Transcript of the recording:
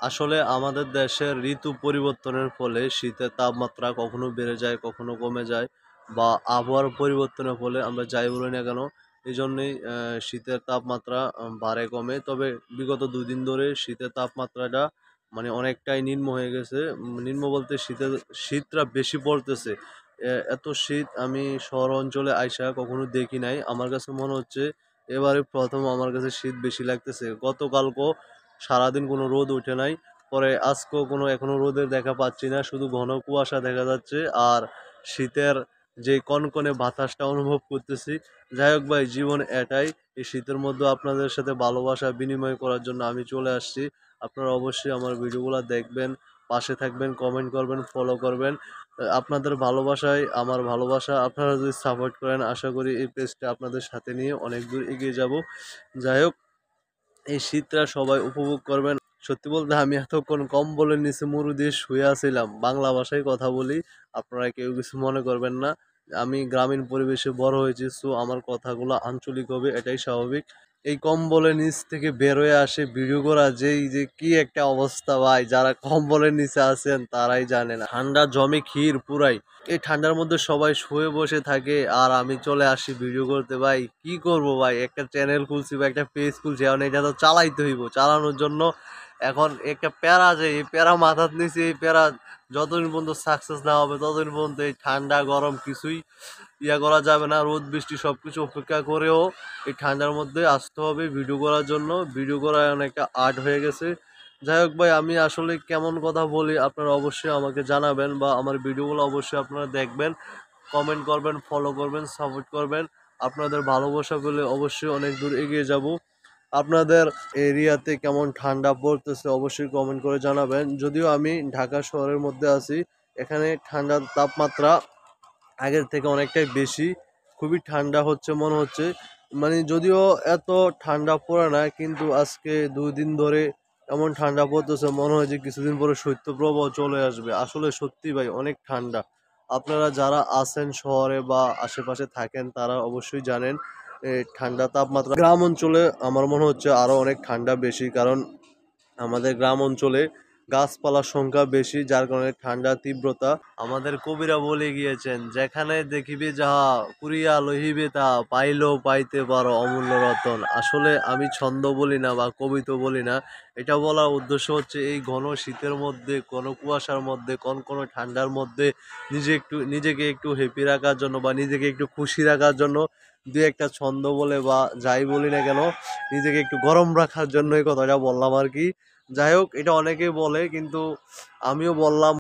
আসলে আমাদের দেশের ঋতু পরিবর্তনের ফলে শীতের তাপমাত্রা কখনো বেড়ে যায়, কখনো কমে যায় বা আবহাওয়ার পরিবর্তনের ফলে আমরা যাই বলি না কেন, এজন্যই শীতের তাপমাত্রা বাড়ে কমে। তবে বিগত ২ দিন ধরে শীতের তাপমাত্রাটা মানে অনেকটাই নিম্ন হয়ে গেছে। নিম্ন বলতে শীতটা বেশি পড়তেছে। এত শীত আমি শহর অঞ্চলে আইসা কখনো দেখি নাই। আমার কাছে মনে হচ্ছে এবারে ১ম আমার কাছে শীত বেশি লাগতেছে। গতকালকেও সারাদিন কোনো রোদ ওঠে নাই। পরে আজকেও কোনো এখনো রোদের দেখা পাচ্ছি না। শুধু ঘন কুয়াশা দেখা যাচ্ছে আর শীতের যে কনকনে বাতাসটা অনুভব করতেছি। যাই হোক ভাই, জীবন এটাই। এই শীতের মধ্যেও আপনাদের সাথে ভালোবাসা বিনিময় করার জন্য আমি চলে আসছি। আপনারা অবশ্যই আমার ভিডিওগুলা দেখবেন, পাশে থাকবেন, কমেন্ট করবেন, ফলো করবেন। আপনাদের ভালোবাসায় আমার ভালোবাসা। আপনারা যদি সাপোর্ট করেন আশা করি এই পেজটা আপনাদের সাথে নিয়ে অনেক দূর এগিয়ে যাবো। যাই হোক, এই শীতটা সবাই উপভোগ করবেন। সত্যি বলতে আমি এতক্ষণ কম্বলের নিচে মুড়ি দিয়ে শুয়ে আছিলাম। বাংলা ভাষায় কথা বলি। আপনারা কেউ কিছু মনে করবেন না। আমি গ্রামীণ পরিবেশে বড় হয়েছি, সো আমার কথাগুলো আঞ্চলিক হবে, এটাই স্বাভাবিক। এই কম্বলের নিচ থেকে বের হয়ে আসে ভিডিও করা যে কি একটা অবস্থা ভাই! যারা কম্বলের নিচে আছেন তারাই জানেন। ঠান্ডা জমে ক্ষীর পুরাই। এই ঠান্ডার মধ্যে সবাই শুয়ে বসে থাকে আর আমি চলে আসি ভিডিও করতে। ভাই কি করব ভাই, একটা চ্যানেল খুলছি বা একটা পেজ খুলছি, এখন এটা তো চালাইতে হইব। চালানোর জন্য এখন একটা প্যারা, যে এই প্যারা মাথার নিচে, এই প্যারা যতদিন পর্যন্ত সাকসেস না হবে ততদিন পর্যন্ত এই ঠান্ডা গরম কিছুই করা যাবে না। রোদ বৃষ্টি সবকিছু উপেক্ষা করেও এই ঠান্ডার মধ্যে আসতে হবে ভিডিও করার জন্য। ভিডিও করা অনেকটা আর্ট হয়ে গেছে। যাই হোক ভাই, আমি আসলে কেমন কথা বলি আপনারা অবশ্যই আমাকে জানাবেন বা আমার ভিডিওগুলো অবশ্যই আপনারা দেখবেন, কমেন্ট করবেন, ফলো করবেন, সাপোর্ট করবেন। আপনাদের ভালোবাসা পেলে অবশ্যই অনেক দূর এগিয়ে যাব। আপনাদের এরিয়াতে কেমন ঠান্ডা পড়তেছে অবশ্যই কমেন্ট করে জানাবেন। যদিও আমি ঢাকা শহরের মধ্যে আছি, এখানে ঠান্ডার তাপমাত্রা আগের থেকে অনেকটাই বেশি। খুবই ঠান্ডা হচ্ছে মনে হচ্ছে। মানে যদিও এত ঠান্ডা পড়ে না, কিন্তু আজকে ২ দিন ধরে এমন ঠান্ডা পড়তেছে মনে হয় যে কিছুদিন পরে শৈত্যপ্রবাহ চলে আসবে। আসলে সত্যি ভাই অনেক ঠান্ডা। আপনারা যারা আছেন শহরে বা আশেপাশে থাকেন তারা অবশ্যই জানেন ঠান্ডা তাপমাত্রা। গ্রাম অঞ্চলে আমার মনে হচ্ছে আরো অনেক ঠান্ডা বেশি, কারণ আমাদের গ্রাম অঞ্চলে গাছপালার সংখ্যা বেশি, যার কারণে ঠান্ডার তীব্রতা। আমাদের কবিরা বলে গিয়েছেন, যেখানে দেখিবে যাহা কুড়িয়া লহিবে তা পাইলেও পাইতে পারো অমূল্য রতন। আসলে আমি ছন্দ বলি না বা কবিতা বলি না, এটা বলার উদ্দেশ্য হচ্ছে এই ঘন শীতের মধ্যে, ঘন কুয়াশার মধ্যে, কনকনে ঠান্ডার মধ্যে নিজেকে একটু হ্যাপি রাখার জন্য বা নিজেকে একটু খুশি রাখার জন্য দু একটা ছন্দ বলে বা যাই বলি না কেন, নিজেকে একটু গরম রাখার জন্য এই কথাটা বললাম আর কি। যাই হোক, এটা অনেকেই বলে কিন্তু আমিও বললাম।